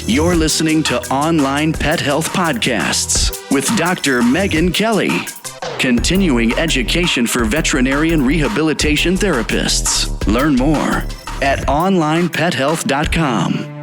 You're listening to Online Pet Health Podcasts with Dr. Megan Kelly. Continuing education for veterinarian rehabilitation therapists. Learn more at onlinepethealth.com.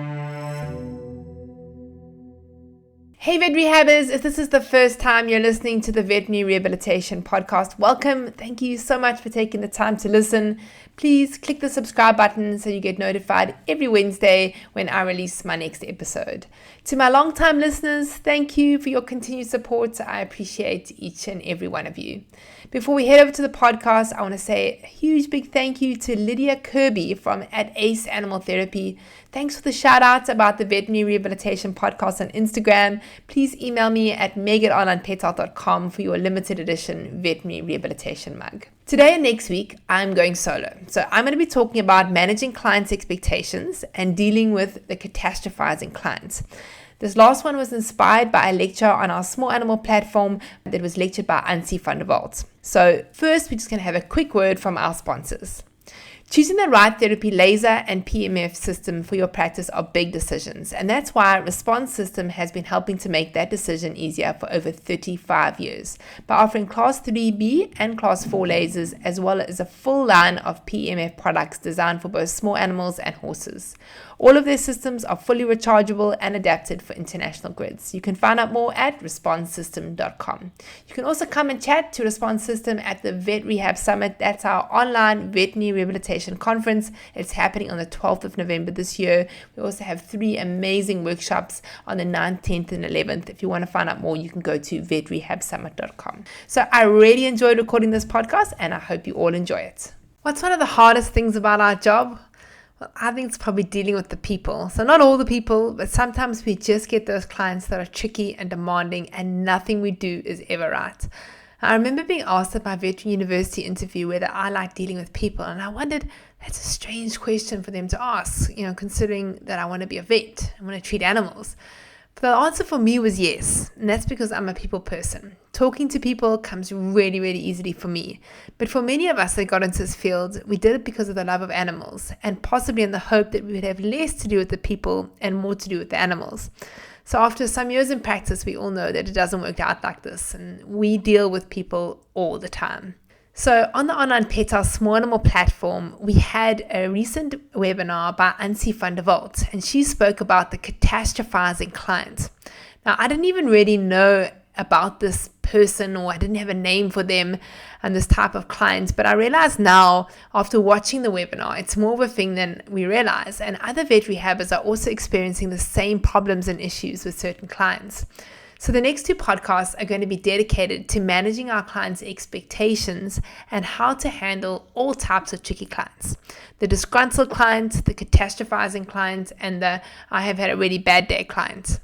Hey vet rehabbers, if this is the first time you're listening to the Veterinary Rehabilitation Podcast, welcome. Thank you so much for taking the time to listen. Please click the subscribe button so you get notified every Wednesday when I release my next episode. To my long-time listeners, thank you for your continued support. I appreciate each and every one of you. Before we head over to the podcast, I want to say a huge big thank you to Lydia Kirby from @Ace Animal Therapy. Thanks for the shout out about the Veterinary Rehabilitation Podcast on Instagram. Please email me at meg@onlinepethealth.com for your limited edition veterinary rehabilitation mug. Today and next week, I'm going solo. So I'm going to be talking about managing clients' expectations and dealing with the catastrophizing clients. This last one was inspired by a lecture on our small animal platform that was lectured by Unsatisfied. So first, we're just going to have a quick word from our sponsors. Choosing the right therapy laser and PMF system for your practice are big decisions, and that's why Response System has been helping to make that decision easier for over 35 years by offering Class 3B and Class 4 lasers, as well as a full line of PMF products designed for both small animals and horses. All of their systems are fully rechargeable and adapted for international grids. You can find out more at responsesystem.com. You can also come and chat to Response System at the Vet Rehab Summit. That's our online veterinary rehabilitation conference. It's happening on the 12th of November this year. We also have 3 amazing workshops on the 9th, 10th, and 11th. If you want to find out more, you can go to vetrehabsummit.com. So I really enjoyed recording this podcast, and I hope you all enjoy it. What's one of the hardest things about our job? Well, I think it's probably dealing with the people. So not all the people, but sometimes we just get those clients that are tricky and demanding, and nothing we do is ever right. I remember being asked at my veterinary university interview whether I like dealing with people, and I wondered, that's a strange question for them to ask, considering that I want to be a vet, I want to treat animals. But the answer for me was yes, and that's because I'm a people person. Talking to people comes really, really easily for me. But for many of us that got into this field, we did it because of the love of animals, and possibly in the hope that we would have less to do with the people and more to do with the animals. So after some years in practice, we all know that it doesn't work out like this, and we deal with people all the time. So on the Online Pet Health small animal platform, we had a recent webinar by Unsatisfied, and she spoke about the catastrophizing client. Now, I didn't even really know about this person, or I didn't have a name for them and this type of client, but I realize now after watching the webinar, it's more of a thing than we realize, and other vet rehabbers are also experiencing the same problems and issues with certain clients. So the next 2 podcasts are going to be dedicated to managing our clients' expectations and how to handle all types of tricky clients. The disgruntled client, the catastrophizing client, and the I have had a really bad day client.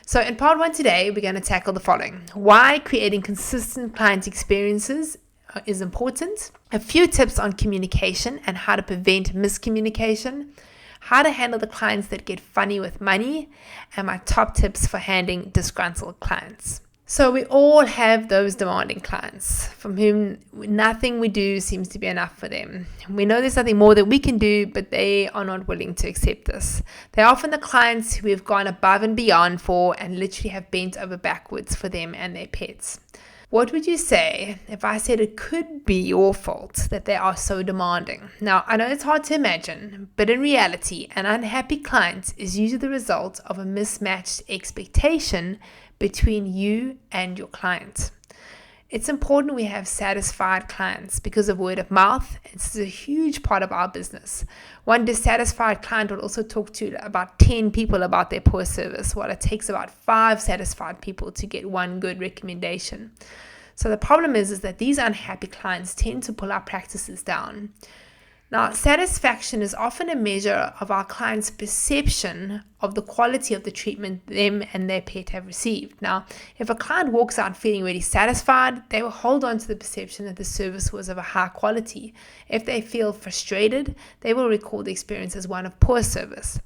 So in part 1 today, we're going to tackle the following: why creating consistent client experiences is important, a few tips on communication and how to prevent miscommunication, how to handle the clients that get funny with money, and my top tips for handling disgruntled clients. So we all have those demanding clients from whom nothing we do seems to be enough for them. We know there's nothing more that we can do, but they are not willing to accept this. They're often the clients who we've gone above and beyond for and literally have bent over backwards for them and their pets. What would you say if I said it could be your fault that they are so demanding? Now, I know it's hard to imagine, but in reality, an unhappy client is usually the result of a mismatched expectation between you and your client. It's important we have satisfied clients because of word of mouth. This is a huge part of our business. One dissatisfied client will also talk to about 10 people about their poor service, while it takes about 5 satisfied people to get one good recommendation. So the problem is that these unhappy clients tend to pull our practices down. Now, satisfaction is often a measure of our client's perception of the quality of the treatment them and their pet have received. Now, if a client walks out feeling really satisfied, they will hold on to the perception that the service was of a high quality. If they feel frustrated, they will recall the experience as one of poor service.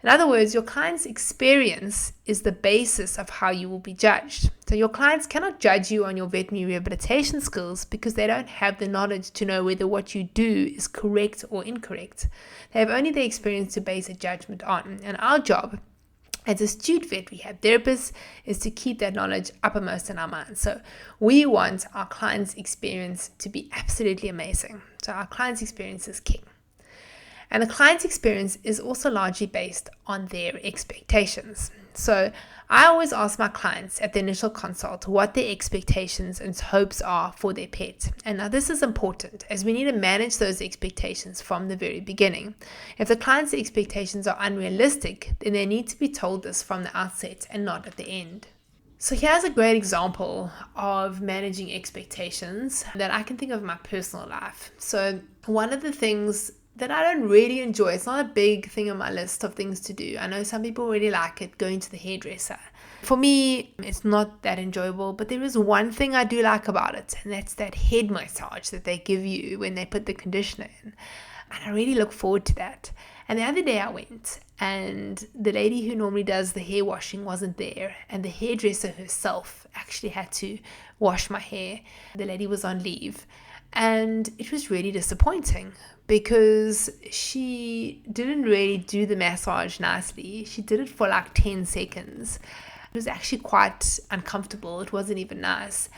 In other words, your client's experience is the basis of how you will be judged. So your clients cannot judge you on your veterinary rehabilitation skills because they don't have the knowledge to know whether what you do is correct or incorrect. They have only the experience to base a judgment on. And our job as astute vet rehab therapists is to keep that knowledge uppermost in our minds. So we want our clients' experience to be absolutely amazing. So our clients' experience is king. And the client's experience is also largely based on their expectations. So I always ask my clients at the initial consult what their expectations and hopes are for their pet. And now this is important, as we need to manage those expectations from the very beginning. If the client's expectations are unrealistic, then they need to be told this from the outset and not at the end. So here's a great example of managing expectations that I can think of in my personal life. So one of the things that I don't really enjoy, it's not a big thing on my list of things to do. I know some people really like it, going to the hairdresser. For me, it's not that enjoyable, but there is one thing I do like about it, and that's that head massage that they give you when they put the conditioner in. And I really look forward to that. And the other day I went, and the lady who normally does the hair washing wasn't there, and the hairdresser herself actually had to wash my hair. The lady was on leave, and it was really disappointing because she didn't really do the massage nicely. She did it for like 10 seconds. It was actually quite uncomfortable. It wasn't even nice.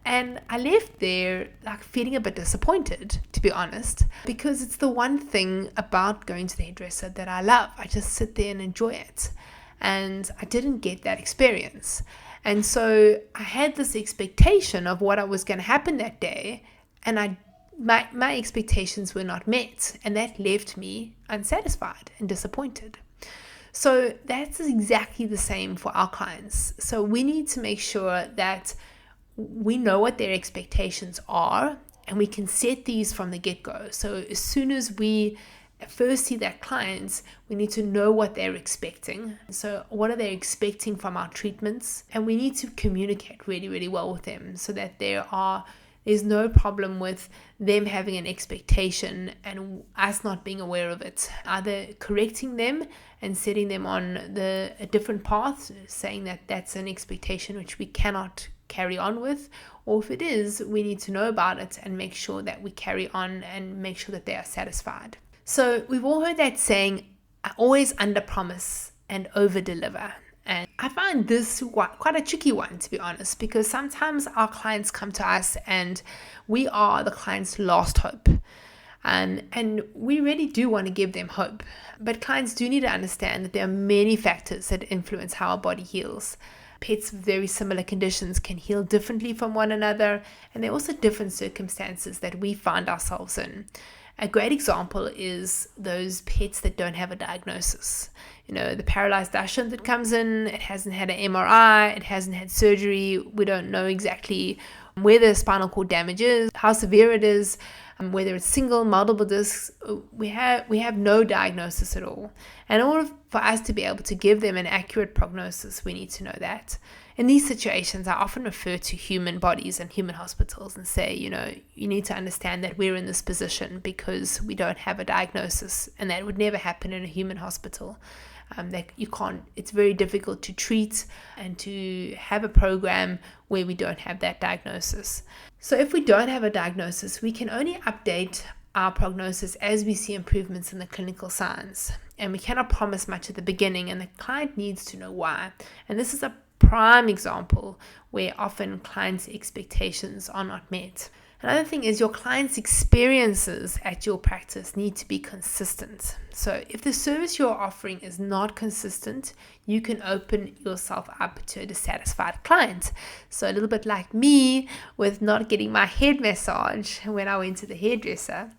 And I left there like feeling a bit disappointed, to be honest, because it's the one thing about going to the hairdresser that I love. I just sit there and enjoy it. And I didn't get that experience. And so I had this expectation of what was going to happen that day, and my expectations were not met, and that left me unsatisfied and disappointed. So that's exactly the same for our clients. So we need to make sure that we know what their expectations are, and we can set these from the get-go. So as soon as we first see their clients, we need to know what they're expecting. So what are they expecting from our treatments? And we need to communicate really, really well with them so that there's no problem with them having an expectation and us not being aware of it. Either correcting them and setting them on a different path, saying that that's an expectation which we cannot carry on with, or if it is, we need to know about it and make sure that we carry on and make sure that they are satisfied. So we've all heard that saying, I always under-promise and over-deliver. And I find this quite a tricky one, to be honest, because sometimes our clients come to us and we are the client's last hope. And we really do want to give them hope. But clients do need to understand that there are many factors that influence how our body heals. Pets with very similar conditions can heal differently from one another, and there are also different circumstances that we find ourselves in. A great example is those pets that don't have a diagnosis. You know, the paralyzed Dachshund that comes in, it hasn't had an MRI, it hasn't had surgery. We don't know exactly where the spinal cord damage is, how severe it is, whether it's single, multiple discs. We have no diagnosis at all. And in order for us to be able to give them an accurate prognosis, we need to know that. In these situations, I often refer to human bodies and human hospitals and say, you need to understand that we're in this position because we don't have a diagnosis, and that would never happen in a human hospital. It's very difficult to treat and to have a program where we don't have that diagnosis. So if we don't have a diagnosis, we can only update our prognosis as we see improvements in the clinical signs. And we cannot promise much at the beginning, and the client needs to know why. And this is a prime example where often clients' expectations are not met. Another thing is your clients' experiences at your practice need to be consistent. So if the service you're offering is not consistent, you can open yourself up to a dissatisfied client. So a little bit like me with not getting my head massage when I went to the hairdresser.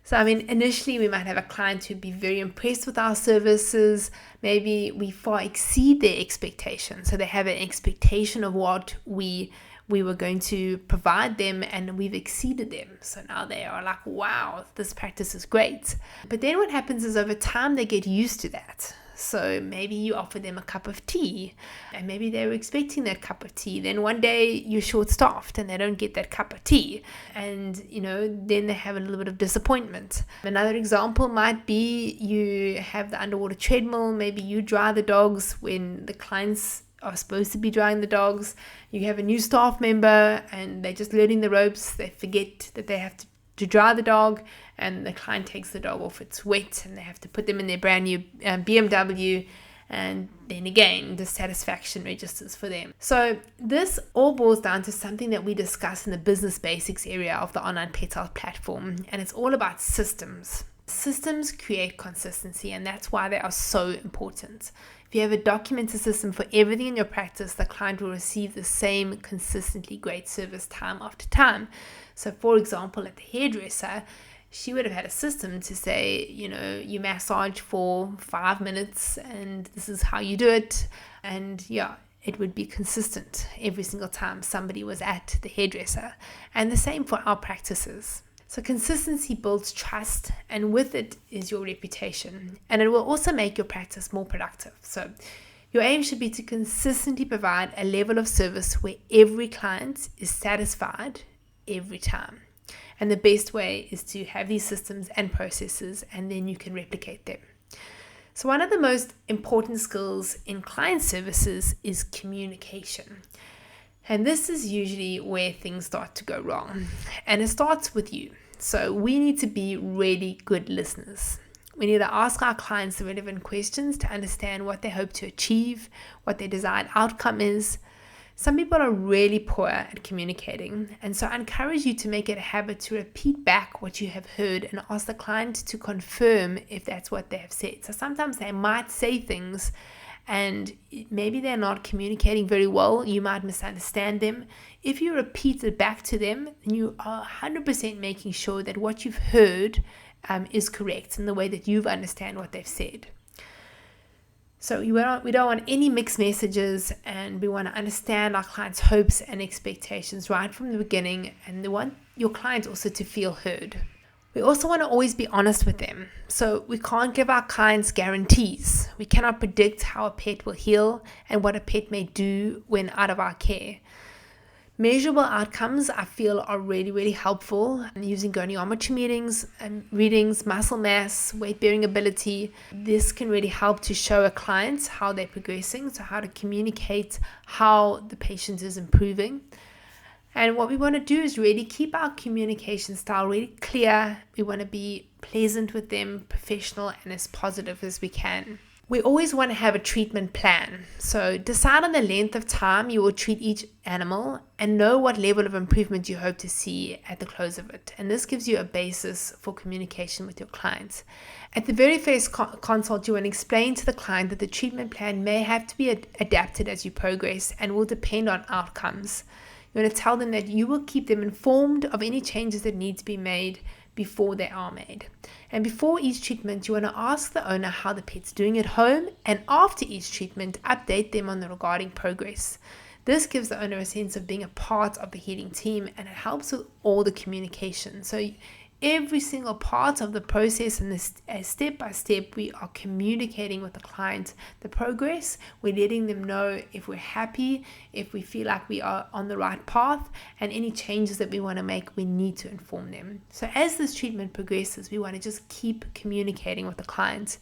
So, initially we might have a client who'd be very impressed with our services. Maybe we far exceed their expectations. So they have an expectation of what we were going to provide them, and we've exceeded them. So now they are like, wow, this practice is great. But then what happens is over time they get used to that. So maybe you offer them a cup of tea, and maybe they were expecting that cup of tea. Then one day you're short-staffed and they don't get that cup of tea. And, then they have a little bit of disappointment. Another example might be you have the underwater treadmill. Maybe you dry the dogs when the clients are supposed to be drying the dogs. You have a new staff member and they're just learning the ropes. They forget that they have to dry the dog, and the client takes the dog off. It's wet and they have to put them in their brand new BMW, And then again, dissatisfaction registers for them. So this all boils down to something that we discuss in the business basics area of the Online Pet Health platform, and it's all about systems. Systems create consistency, and that's why they are so important. If you have a documented system for everything in your practice, the client will receive the same consistently great service time after time. So for example, at the hairdresser, she would have had a system to say, you massage for 5 minutes and this is how you do it. And it would be consistent every single time somebody was at the hairdresser. And the same for our practices. So consistency builds trust, and with it is your reputation. And it will also make your practice more productive. So your aim should be to consistently provide a level of service where every client is satisfied every time. And the best way is to have these systems and processes, and then you can replicate them. So one of the most important skills in client services is communication. And this is usually where things start to go wrong. And it starts with you. So we need to be really good listeners. We need to ask our clients the relevant questions to understand what they hope to achieve, what their desired outcome is. Some people are really poor at communicating, and so I encourage you to make it a habit to repeat back what you have heard and ask the client to confirm if that's what they have said. So sometimes they might say things and maybe they're not communicating very well. You might misunderstand them. If you repeat it back to them, you are 100% making sure that what you've heard is correct in the way that you understand what they've said. So we don't want any mixed messages, and we want to understand our clients' hopes and expectations right from the beginning, and we want your clients also to feel heard. We also want to always be honest with them. So we can't give our clients guarantees. We cannot predict how a pet will heal and what a pet may do when out of our care. Measurable outcomes, I feel, are really, really helpful. Using goniometry readings, muscle mass, weight-bearing ability. This can really help to show a client how they're progressing, so how to communicate how the patient is improving. And what we want to do is really keep our communication style really clear. We want to be pleasant with them, professional, and as positive as we can. We always want to have a treatment plan. So decide on the length of time you will treat each animal and know what level of improvement you hope to see at the close of it. And this gives you a basis for communication with your clients. At the very first consult, you want to explain to the client that the treatment plan may have to be adapted as you progress and will depend on outcomes. You want to tell them that you will keep them informed of any changes that need to be made before they are made. And before each treatment, you want to ask the owner how the pet's doing at home, and after each treatment, update them on the regarding progress. This gives the owner a sense of being a part of the healing team, and it helps with all the communication. So every single part of the process, and this step by step, we are communicating with the client the progress. We're letting them know if we're happy, if we feel like we are on the right path, and any changes that we want to make, we need to inform them. So as this treatment progresses, we want to just keep communicating with the client.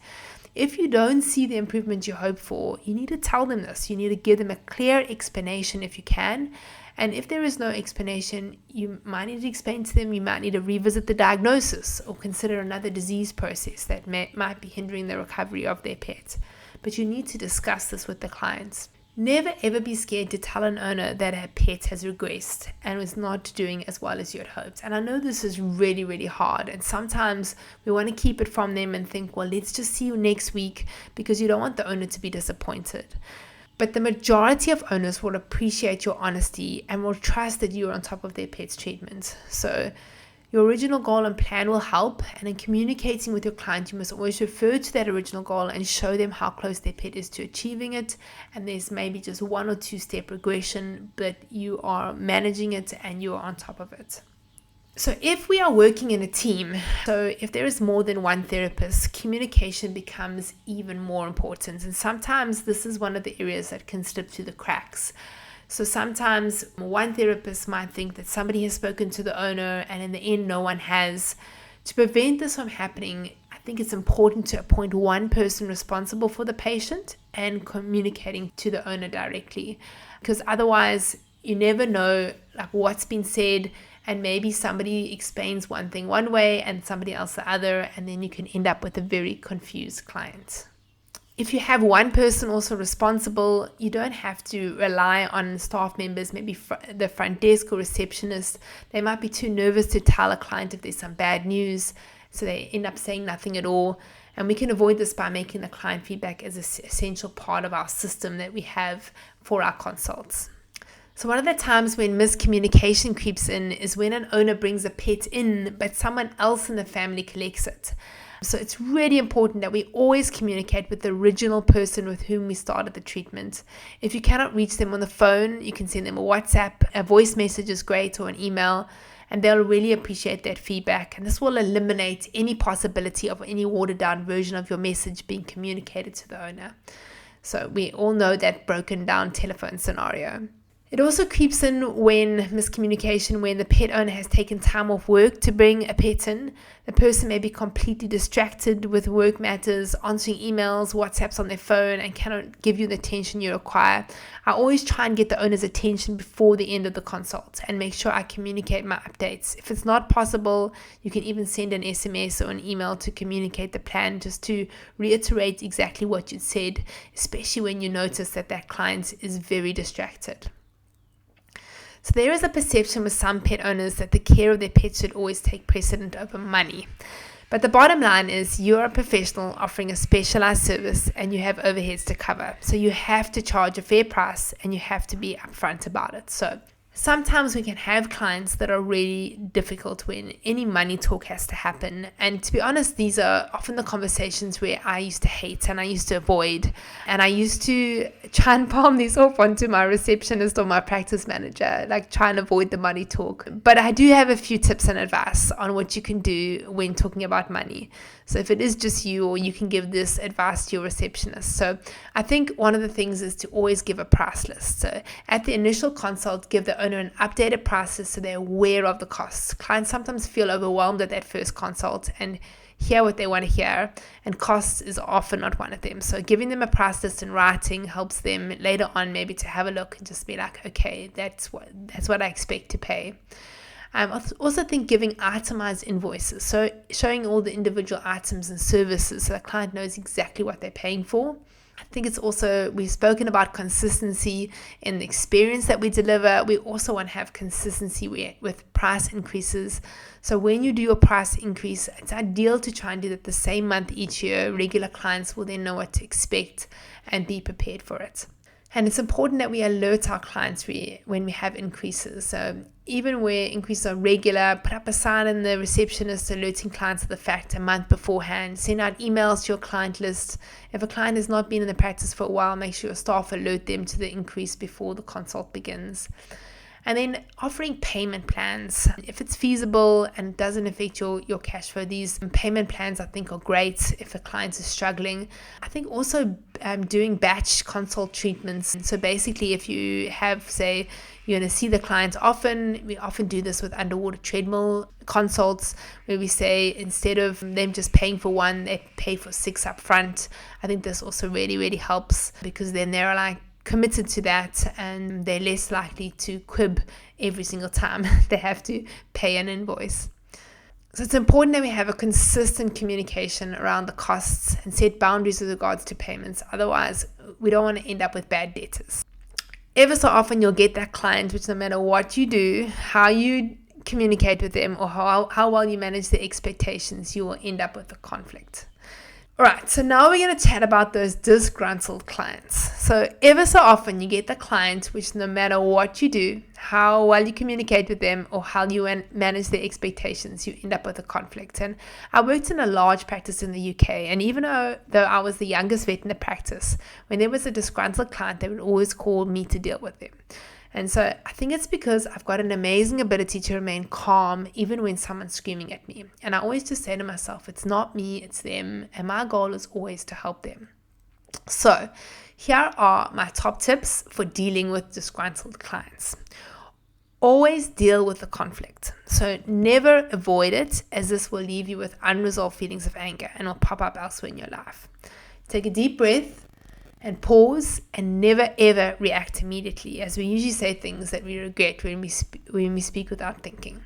If you don't see the improvement you hope for, you need to tell them this. You need to give them a clear explanation if you can. And if there is no explanation, you might need to explain to them, you might need to revisit the diagnosis or consider another disease process that might be hindering the recovery of their pet. But you need to discuss this with the clients. Never ever be scared to tell an owner that a pet has regressed and is not doing as well as you had hoped. And I know this is really, really hard. And sometimes we want to keep it from them and think, well, let's just see you next week, because you don't want the owner to be disappointed. But the majority of owners will appreciate your honesty and will trust that you are on top of their pet's treatment. So your original goal and plan will help. And in communicating with your client, you must always refer to that original goal and show them how close their pet is to achieving it. And there's maybe just 1 or 2 step regression, but you are managing it and you are on top of it. So if we are working in a team, so if there is more than one therapist, communication becomes even more important. And sometimes this is one of the areas that can slip through the cracks. So sometimes one therapist might think that somebody has spoken to the owner, and in the end, no one has. To prevent this from happening, I think it's important to appoint one person responsible for the patient and communicating to the owner directly, because otherwise you never know what's been said. And maybe somebody explains one thing one way and somebody else the other, and then you can end up with a very confused client. If you have one person also responsible, you don't have to rely on staff members, maybe the front desk or receptionist. They might be too nervous to tell a client if there's some bad news, so they end up saying nothing at all. And we can avoid this by making the client feedback as an essential part of our system that we have for our consults. So one of the times when miscommunication creeps in is when an owner brings a pet in, but someone else in the family collects it. So it's really important that we always communicate with the original person with whom we started the treatment. If you cannot reach them on the phone, you can send them a WhatsApp, a voice message is great, or an email, and they'll really appreciate that feedback. And this will eliminate any possibility of any watered down version of your message being communicated to the owner. So we all know that broken down telephone scenario. It also creeps in when miscommunication, when the pet owner has taken time off work to bring a pet in. The person may be completely distracted with work matters, answering emails, WhatsApps on their phone, and cannot give you the attention you require. I always try and get the owner's attention before the end of the consult and make sure I communicate my updates. If it's not possible, you can even send an SMS or an email to communicate the plan, just to reiterate exactly what you said, especially when you notice that that client is very distracted. So there is a perception with some pet owners that the care of their pets should always take precedent over money. But the bottom line is you're a professional offering a specialized service and you have overheads to cover. So you have to charge a fair price and you have to be upfront about it. So sometimes we can have clients that are really difficult when any money talk has to happen. And to be honest, these are often the conversations where I used to hate and I used to avoid. And I used to try and palm these off onto my receptionist or my practice manager, like try and avoid the money talk. But I do have a few tips and advice on what you can do when talking about money. So if it is just you, or you can give this advice to your receptionist. So I think one of the things is to always give a price list. So at the initial consult, give the owner an updated price list so they're aware of the costs. Clients sometimes feel overwhelmed at that first consult and hear what they want to hear, and costs is often not one of them. So giving them a price list in writing helps them later on maybe to have a look and just be like, okay, that's what I expect to pay. I also think giving itemized invoices, so showing all the individual items and services so the client knows exactly what they're paying for. I think it's also, we've spoken about consistency in the experience that we deliver. We also want to have consistency with price increases. So when you do a price increase, it's ideal to try and do that the same month each year. Regular clients will then know what to expect and be prepared for it. And it's important that we alert our clients when we have increases. So even where increases are regular, put up a sign in the receptionist alerting clients of the fact a month beforehand. Send out emails to your client list. If a client has not been in the practice for a while, make sure your staff alert them to the increase before the consult begins. And then offering payment plans. If it's feasible and doesn't affect your cash flow, these payment plans I think are great if a client is struggling. I think also doing batch consult treatments. So basically if you have, say, you're going to see the client often, we often do this with underwater treadmill consults where we say instead of them just paying for one, they pay for 6 up front. I think this also really, really helps because then they're like committed to that and they're less likely to quib every single time they have to pay an invoice. So it's important that we have a consistent communication around the costs and set boundaries with regards to payments. Otherwise, we don't want to end up with bad debtors. Ever so often, you'll get that client which no matter what you do, how you communicate with them, or how well you manage their expectations, you will end up with a conflict. Alright, so now we're going to chat about those disgruntled clients. So ever so often you get the client which no matter what you do, how well you communicate with them or how you manage their expectations, you end up with a conflict. And I worked in a large practice in the UK, and even though I was the youngest vet in the practice, when there was a disgruntled client, they would always call me to deal with them. And so I think it's because I've got an amazing ability to remain calm even when someone's screaming at me. And I always just say to myself, it's not me, it's them. And my goal is always to help them. So here are my top tips for dealing with disgruntled clients. Always deal with the conflict. So never avoid it, as this will leave you with unresolved feelings of anger and will pop up elsewhere in your life. Take a deep breath and pause, and never ever react immediately, as we usually say things that we regret when we speak without thinking.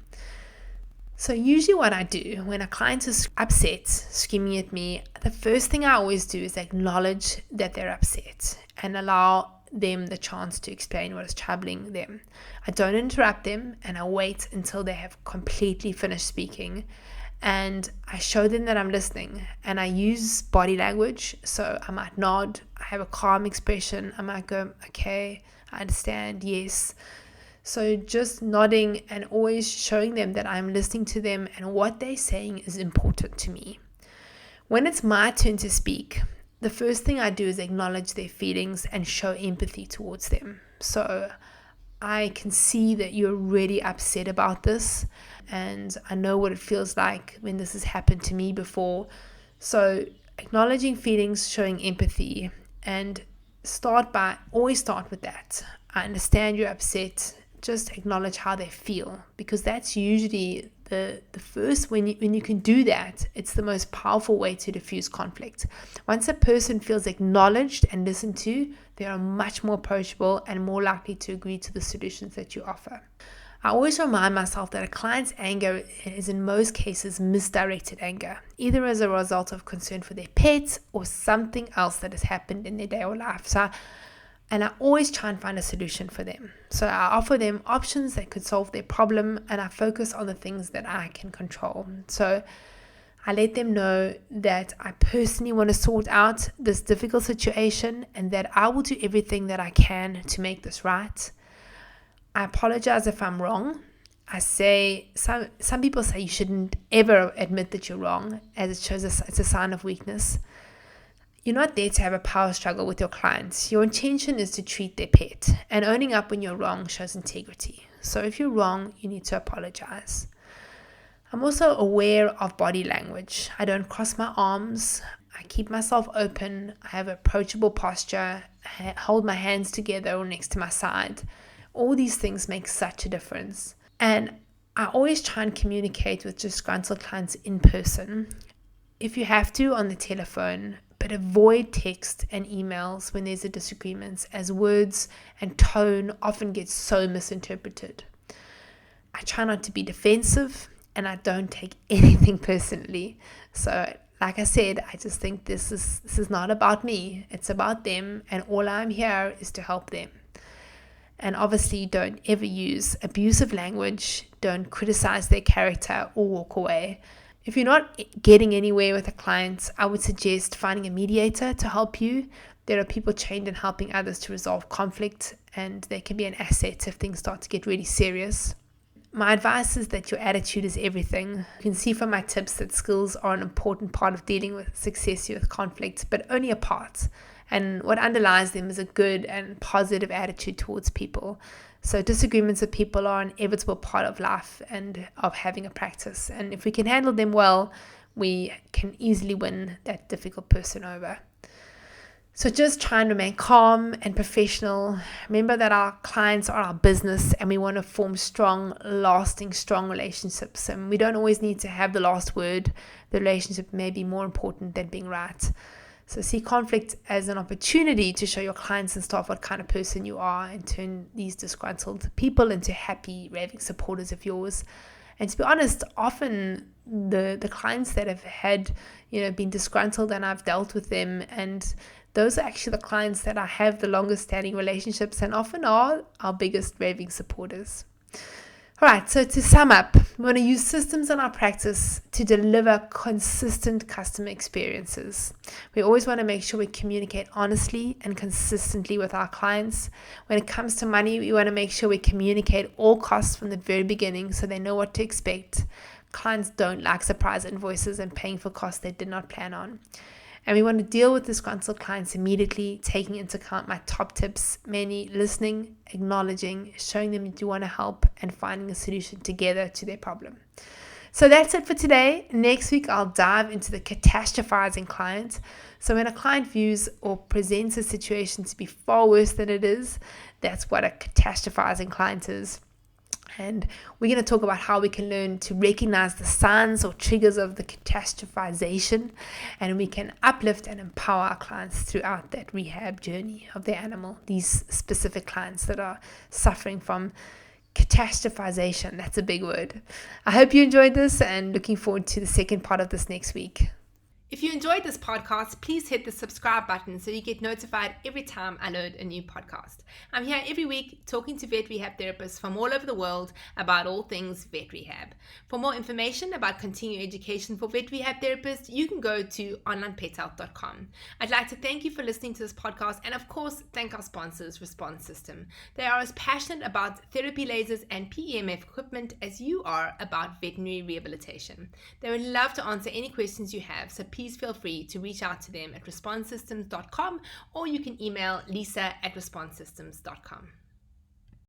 So usually what I do when a client is upset, screaming at me, the first thing I always do is acknowledge that they're upset and allow them the chance to explain what is troubling them. I don't interrupt them, and I wait until they have completely finished speaking, and I show them that I'm listening, and I use body language. So I might nod, I have a calm expression, I might go, okay, I understand, yes. So just nodding and always showing them that I'm listening to them and what they're saying is important to me. When it's my turn to speak, the first thing I do is acknowledge their feelings and show empathy towards them. So I can see that you're really upset about this, and I know what it feels like when this has happened to me before. So acknowledging feelings, showing empathy, and always start with that. I understand you're upset. Just acknowledge how they feel, because that's usually the first, when you can do that, it's the most powerful way to diffuse conflict. Once a person feels acknowledged and listened to, they are much more approachable and more likely to agree to the solutions that you offer. I always remind myself that a client's anger is in most cases misdirected anger, either as a result of concern for their pets or something else that has happened in their day or life. And I always try and find a solution for them. So I offer them options that could solve their problem, and I focus on the things that I can control. So I let them know that I personally want to sort out this difficult situation and that I will do everything that I can to make this right. I apologize if I'm wrong. I say, some people say you shouldn't ever admit that you're wrong, as it shows it's a sign of weakness. You're not there to have a power struggle with your clients. Your intention is to treat their pet, and owning up when you're wrong shows integrity. So if you're wrong, you need to apologize. I'm also aware of body language. I don't cross my arms. I keep myself open. I have approachable posture. I hold my hands together or next to my side. All these things make such a difference. And I always try and communicate with disgruntled clients in person. If you have to, on the telephone, but avoid text and emails when there's a disagreement, as words and tone often get so misinterpreted. I try not to be defensive, and I don't take anything personally. So like I said, I just think this is not about me. It's about them, and all I'm here is to help them. And obviously, don't ever use abusive language. Don't criticize their character or walk away. If you're not getting anywhere with a client, I would suggest finding a mediator to help you. There are people trained in helping others to resolve conflict, and they can be an asset if things start to get really serious. My advice is that your attitude is everything. You can see from my tips that skills are an important part of dealing with success with conflict, but only a part. And what underlies them is a good and positive attitude towards people. So disagreements with people are an inevitable part of life and of having a practice. And if we can handle them well, we can easily win that difficult person over. So just try and remain calm and professional. Remember that our clients are our business, and we want to form strong relationships. And we don't always need to have the last word. The relationship may be more important than being right. So see conflict as an opportunity to show your clients and staff what kind of person you are, and turn these disgruntled people into happy, raving supporters of yours. And to be honest, often the clients that have had, been disgruntled, and I've dealt with them, and those are actually the clients that I have the longest standing relationships and often are our biggest raving supporters. All right, so to sum up, we want to use systems in our practice to deliver consistent customer experiences. We always want to make sure we communicate honestly and consistently with our clients. When it comes to money, we want to make sure we communicate all costs from the very beginning so they know what to expect. Clients don't like surprise invoices and paying for costs they did not plan on. And we want to deal with disgruntled clients immediately, taking into account my top tips, mainly listening, acknowledging, showing them that you want to help, and finding a solution together to their problem. So that's it for today. Next week, I'll dive into the catastrophizing client. So when a client views or presents a situation to be far worse than it is, that's what a catastrophizing client is. And we're going to talk about how we can learn to recognize the signs or triggers of the catastrophization, and we can uplift and empower our clients throughout that rehab journey of their animal, these specific clients that are suffering from catastrophization. That's a big word. I hope you enjoyed this and looking forward to the second part of this next week. If you enjoyed this podcast, please hit the subscribe button so you get notified every time I load a new podcast. I'm here every week talking to vet rehab therapists from all over the world about all things vet rehab. For more information about continuing education for vet rehab therapists, you can go to Onlinepethealth.com. I'd like to thank you for listening to this podcast and, of course, thank our sponsors, Response System. They are as passionate about therapy lasers and PEMF equipment as you are about veterinary rehabilitation. They would love to answer any questions you have, so please feel free to reach out to them at responsesystems.com, or you can email lisa@responsesystems.com.